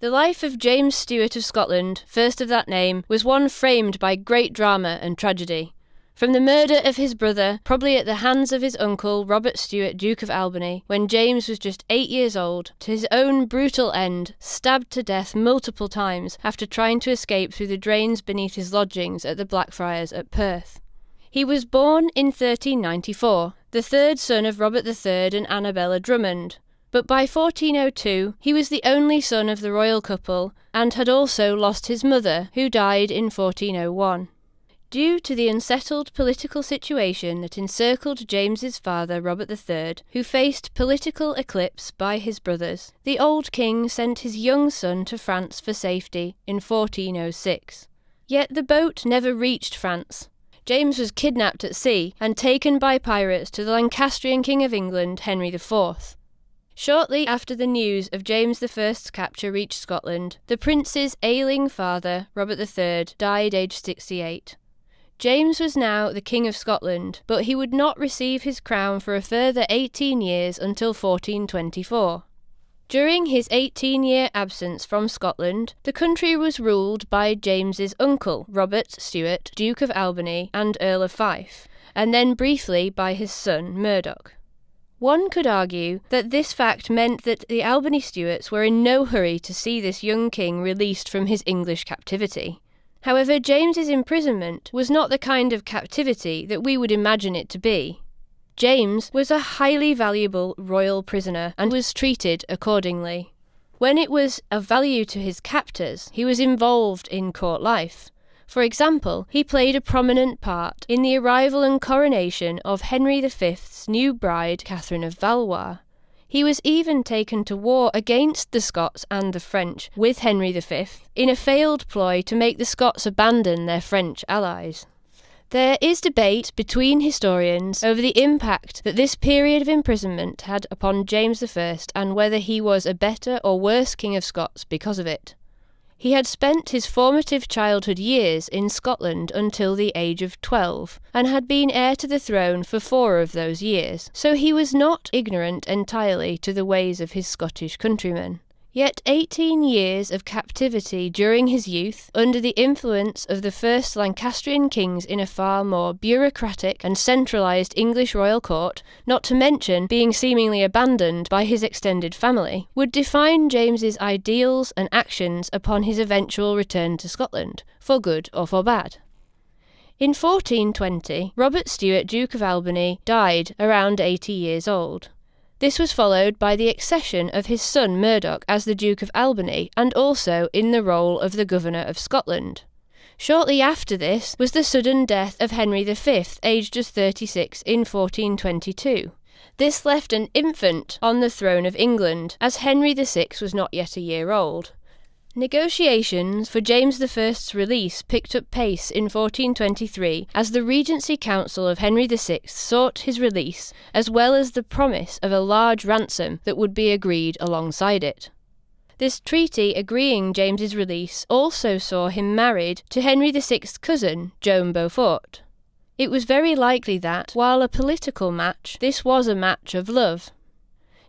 The life of James Stuart of Scotland, first of that name, was one framed by great drama and tragedy. From the murder of his brother, probably at the hands of his uncle Robert Stuart, Duke of Albany, when James was just 8 years old, to his own brutal end, stabbed to death multiple times after trying to escape through the drains beneath his lodgings at the Blackfriars at Perth. He was born in 1394, the third son of Robert III and Annabella Drummond. But by 1402, he was the only son of the royal couple and had also lost his mother, who died in 1401. Due to the unsettled political situation that encircled James's father, Robert III, who faced political eclipse by his brothers, the old king sent his young son to France for safety in 1406. Yet the boat never reached France. James was kidnapped at sea and taken by pirates to the Lancastrian King of England, Henry IV. Shortly after the news of James I's capture reached Scotland, the prince's ailing father, Robert III, died aged 68. James was now the King of Scotland, but he would not receive his crown for a further 18 years until 1424. During his 18-year absence from Scotland, the country was ruled by James's uncle, Robert Stuart, Duke of Albany and Earl of Fife, and then briefly by his son, Murdoch. One could argue that this fact meant that the Albany Stuarts were in no hurry to see this young king released from his English captivity. However, James's imprisonment was not the kind of captivity that we would imagine it to be. James was a highly valuable royal prisoner and was treated accordingly. When it was of value to his captors, he was involved in court life. For example, he played a prominent part in the arrival and coronation of Henry V's new bride, Catherine of Valois. He was even taken to war against the Scots and the French with Henry V in a failed ploy to make the Scots abandon their French allies. There is debate between historians over the impact that this period of imprisonment had upon James I and whether he was a better or worse King of Scots because of it. He had spent his formative childhood years in Scotland until the age of 12, and had been heir to the throne for 4 of those years, so he was not ignorant entirely to the ways of his Scottish countrymen. Yet 18 years of captivity during his youth, under the influence of the first Lancastrian kings in a far more bureaucratic and centralised English royal court, not to mention being seemingly abandoned by his extended family, would define James's ideals and actions upon his eventual return to Scotland, for good or for bad. In 1420, Robert Stuart, Duke of Albany, died around 80 years old. This was followed by the accession of his son Murdoch as the Duke of Albany, and also in the role of the Governor of Scotland. Shortly after this was the sudden death of Henry V, aged just 36, in 1422. This left an infant on the throne of England, as Henry VI was not yet a year old. Negotiations for James I's release picked up pace in 1423 as the Regency Council of Henry VI sought his release, as well as the promise of a large ransom that would be agreed alongside it. This treaty agreeing James's release also saw him married to Henry VI's cousin, Joan Beaufort. It was very likely that, while a political match, this was a match of love.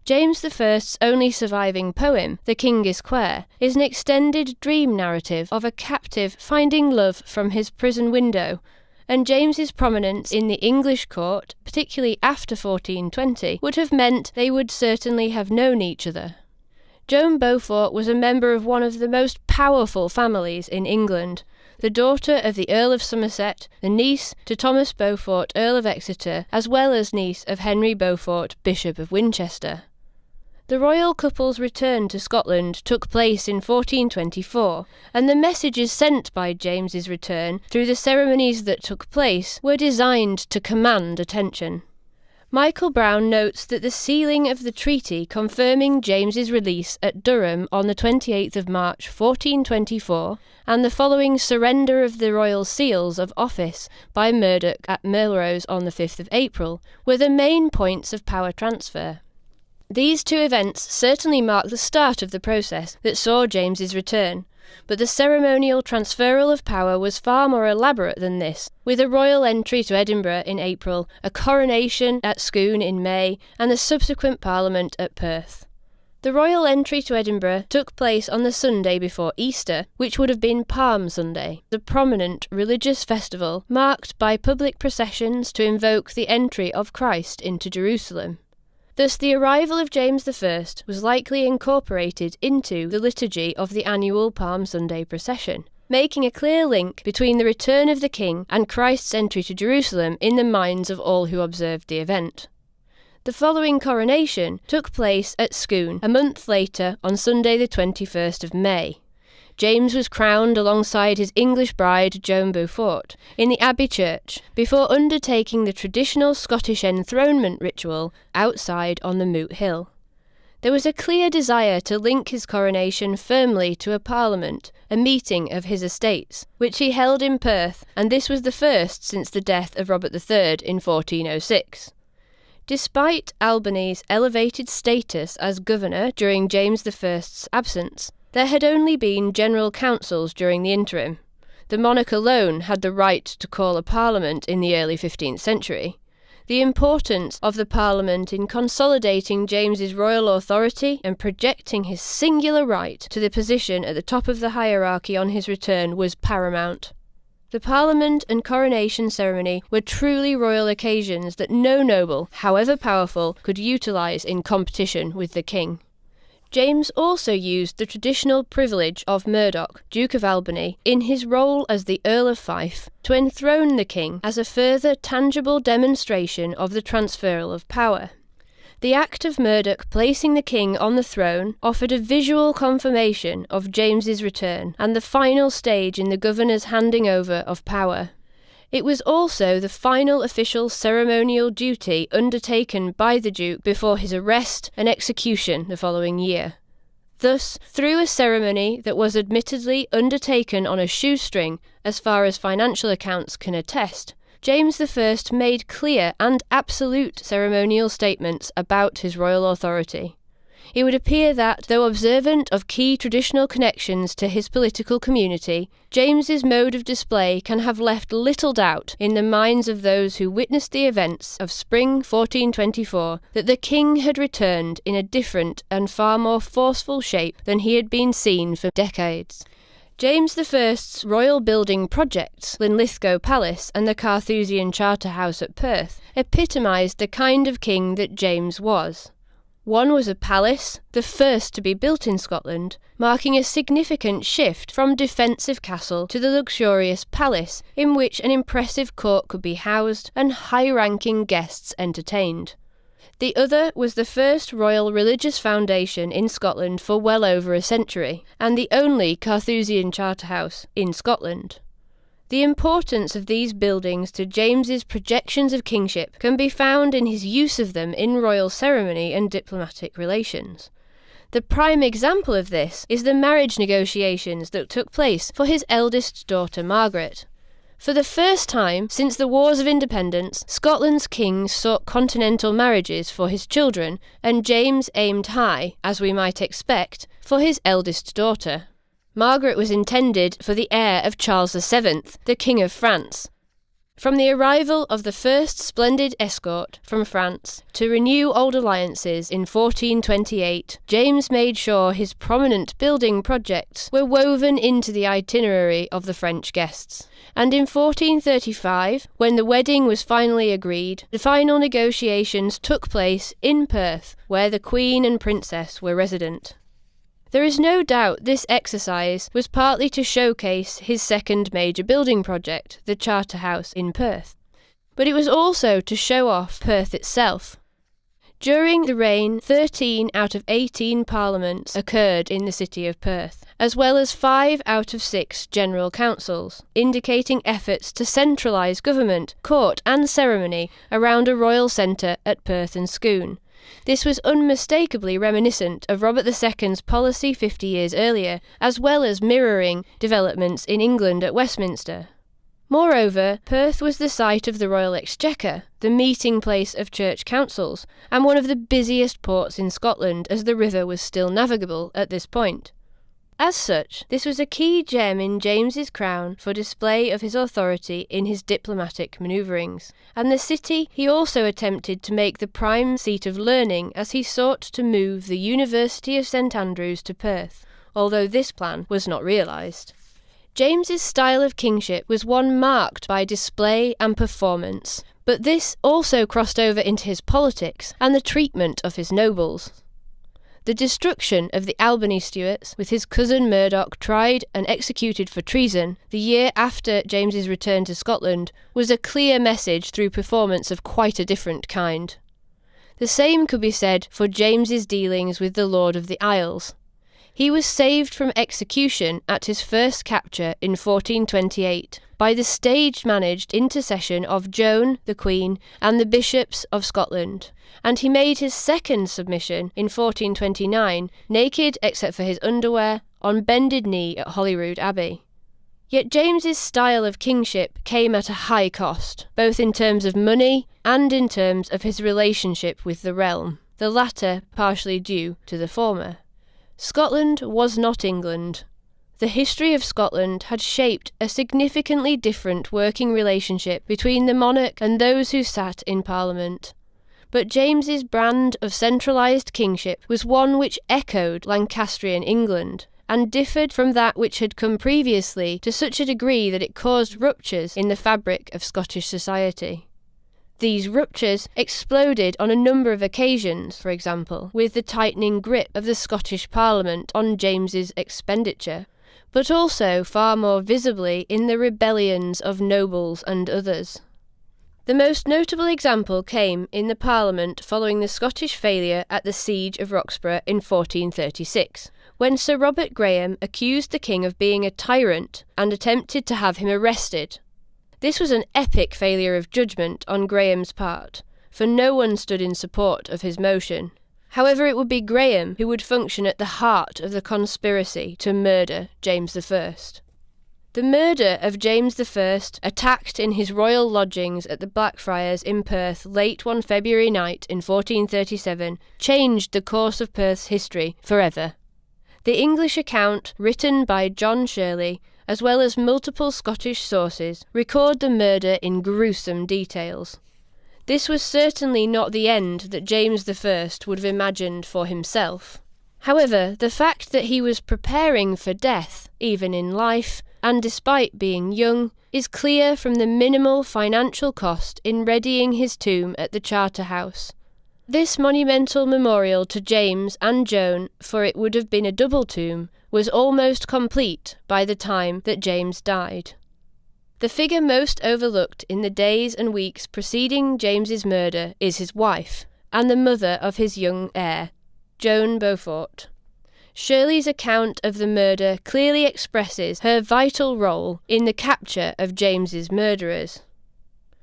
James I's only surviving poem, The King is Quare, is an extended dream narrative of a captive finding love from his prison window, and James's prominence in the English court, particularly after 1420, would have meant they would certainly have known each other. Joan Beaufort was a member of one of the most powerful families in England, the daughter of the Earl of Somerset, the niece to Thomas Beaufort, Earl of Exeter, as well as niece of Henry Beaufort, Bishop of Winchester. The royal couple's return to Scotland took place in 1424, and the messages sent by James's return through the ceremonies that took place were designed to command attention. Michael Brown notes that the sealing of the treaty confirming James's release at Durham on the 28th of March 1424 and the following surrender of the royal seals of office by Murdoch at Melrose on the 5th of April were the main points of power transfer. These 2 events certainly marked the start of the process that saw James's return, but the ceremonial transferal of power was far more elaborate than this, with a royal entry to Edinburgh in April, a coronation at Scone in May, and the subsequent Parliament at Perth. The royal entry to Edinburgh took place on the Sunday before Easter, which would have been Palm Sunday, the prominent religious festival marked by public processions to invoke the entry of Christ into Jerusalem. Thus the arrival of James I was likely incorporated into the liturgy of the annual Palm Sunday procession, making a clear link between the return of the king and Christ's entry to Jerusalem in the minds of all who observed the event. The following coronation took place at Scone a month later on Sunday the 21st of May. James was crowned alongside his English bride Joan Beaufort in the Abbey Church before undertaking the traditional Scottish enthronement ritual outside on the Moot Hill. There was a clear desire to link his coronation firmly to a parliament, a meeting of his estates, which he held in Perth, and this was the first since the death of Robert III in 1406. Despite Albany's elevated status as governor during James I's absence, there had only been general councils during the interim. The monarch alone had the right to call a parliament in the early 15th century. The importance of the parliament in consolidating James's royal authority and projecting his singular right to the position at the top of the hierarchy on his return was paramount. The Parliament and coronation ceremony were truly royal occasions that no noble, however powerful, could utilise in competition with the king. James also used the traditional privilege of Murdoch, Duke of Albany, in his role as the Earl of Fife, to enthrone the king as a further tangible demonstration of the transferal of power. The act of Murdoch placing the king on the throne offered a visual confirmation of James's return and the final stage in the governor's handing over of power. It was also the final official ceremonial duty undertaken by the Duke before his arrest and execution the following year. Thus, through a ceremony that was admittedly undertaken on a shoestring, as far as financial accounts can attest, James I made clear and absolute ceremonial statements about his royal authority. It would appear that, though observant of key traditional connections to his political community, James's mode of display can have left little doubt in the minds of those who witnessed the events of spring 1424 that the king had returned in a different and far more forceful shape than he had been seen for decades. James I's royal building projects, Linlithgow Palace and the Carthusian Charter House at Perth, epitomised the kind of king that James was. One was a palace, the first to be built in Scotland, marking a significant shift from defensive castle to the luxurious palace in which an impressive court could be housed and high-ranking guests entertained. The other was the first royal religious foundation in Scotland for well over a century, and the only Carthusian charter house in Scotland. The importance of these buildings to James's projections of kingship can be found in his use of them in royal ceremony and diplomatic relations. The prime example of this is the marriage negotiations that took place for his eldest daughter Margaret. For the first time since the Wars of Independence, Scotland's king sought continental marriages for his children, and James aimed high, as we might expect, for his eldest daughter. Margaret was intended for the heir of Charles VII, the King of France. From the arrival of the first splendid escort from France to renew old alliances in 1428, James made sure his prominent building projects were woven into the itinerary of the French guests. And in 1435, when the wedding was finally agreed, the final negotiations took place in Perth, where the Queen and Princess were resident. There is no doubt this exercise was partly to showcase his second major building project, the Charter House in Perth, but it was also to show off Perth itself. During the reign, 13 out of 18 parliaments occurred in the city of Perth, as well as 5 out of 6 general councils, indicating efforts to centralise government, court and ceremony around a royal centre at Perth and Scone. This was unmistakably reminiscent of Robert II's policy 50 years earlier, as well as mirroring developments in England at Westminster. Moreover, Perth was the site of the Royal Exchequer, the meeting place of church councils, and one of the busiest ports in Scotland as the river was still navigable at this point. As such, this was a key gem in James's crown for display of his authority in his diplomatic manoeuvrings, and the city he also attempted to make the prime seat of learning as he sought to move the University of St Andrews to Perth, although this plan was not realised. James's style of kingship was one marked by display and performance, but this also crossed over into his politics and the treatment of his nobles. The destruction of the Albany Stuarts, with his cousin Murdoch tried and executed for treason the year after James's return to Scotland, was a clear message through performance of quite a different kind. The same could be said for James's dealings with the Lord of the Isles. He was saved from execution at his first capture in 1428 by the stage-managed intercession of Joan, the Queen, and the bishops of Scotland, and he made his second submission in 1429, naked except for his underwear, on bended knee at Holyrood Abbey. Yet James's style of kingship came at a high cost, both in terms of money and in terms of his relationship with the realm, the latter partially due to the former. Scotland was not England. The history of Scotland had shaped a significantly different working relationship between the monarch and those who sat in Parliament. But James's brand of centralised kingship was one which echoed Lancastrian England, and differed from that which had come previously to such a degree that it caused ruptures in the fabric of Scottish society. These ruptures exploded on a number of occasions, for example, with the tightening grip of the Scottish Parliament on James's expenditure, but also far more visibly in the rebellions of nobles and others. The most notable example came in the Parliament following the Scottish failure at the Siege of Roxburgh in 1436, when Sir Robert Graham accused the king of being a tyrant and attempted to have him arrested. This was an epic failure of judgment on Graham's part, for no one stood in support of his motion. However, it would be Graham who would function at the heart of the conspiracy to murder James I. The murder of James I, attacked in his royal lodgings at the Blackfriars in Perth late one February night in 1437, changed the course of Perth's history forever. The English account, written by John Shirley, as well as multiple Scottish sources, record the murder in gruesome details. This was certainly not the end that James I would have imagined for himself. However, the fact that he was preparing for death, even in life, and despite being young, is clear from the minimal financial cost in readying his tomb at the Charterhouse. This monumental memorial to James and Joan, for it would have been a double tomb, was almost complete by the time that James died. The figure most overlooked in the days and weeks preceding James's murder is his wife, and the mother of his young heir, Joan Beaufort. Shirley's account of the murder clearly expresses her vital role in the capture of James's murderers.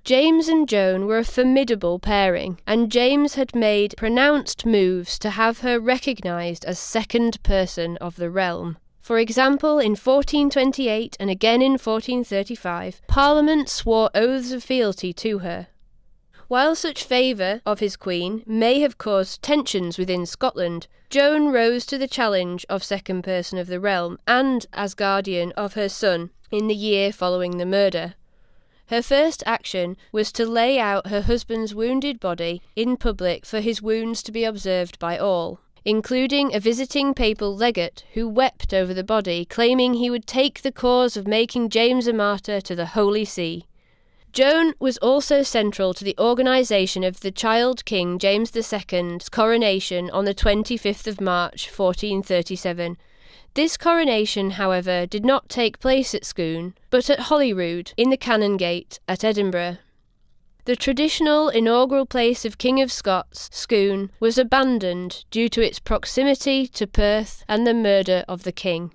James and Joan were a formidable pairing, and James had made pronounced moves to have her recognised as second person of the realm. For example, in 1428 and again in 1435, Parliament swore oaths of fealty to her. While such favour of his queen may have caused tensions within Scotland, Joan rose to the challenge of second person of the realm and as guardian of her son in the year following the murder. Her first action was to lay out her husband's wounded body in public for his wounds to be observed by all, including a visiting papal legate who wept over the body, claiming he would take the cause of making James a martyr to the Holy See. Joan was also central to the organisation of the child King James II's coronation on the 25th of March 1437. This coronation, however, did not take place at Scone, but at Holyrood, in the Canongate at Edinburgh. The traditional inaugural place of King of Scots, Scone, was abandoned due to its proximity to Perth and the murder of the king.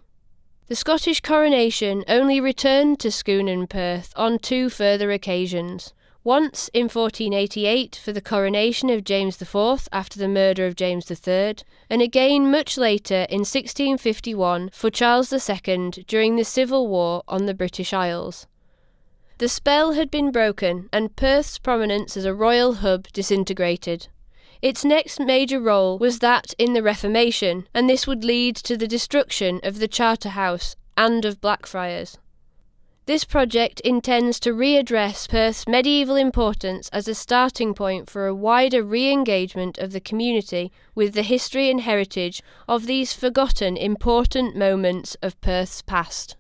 The Scottish coronation only returned to Scone and Perth on two further occasions. Once in 1488 for the coronation of James IV after the murder of James III, and again much later in 1651 for Charles II during the Civil War on the British Isles. The spell had been broken and Perth's prominence as a royal hub disintegrated. Its next major role was that in the Reformation, and this would lead to the destruction of the Charterhouse and of Blackfriars. This project intends to readdress Perth's medieval importance as a starting point for a wider re-engagement of the community with the history and heritage of these forgotten important moments of Perth's past.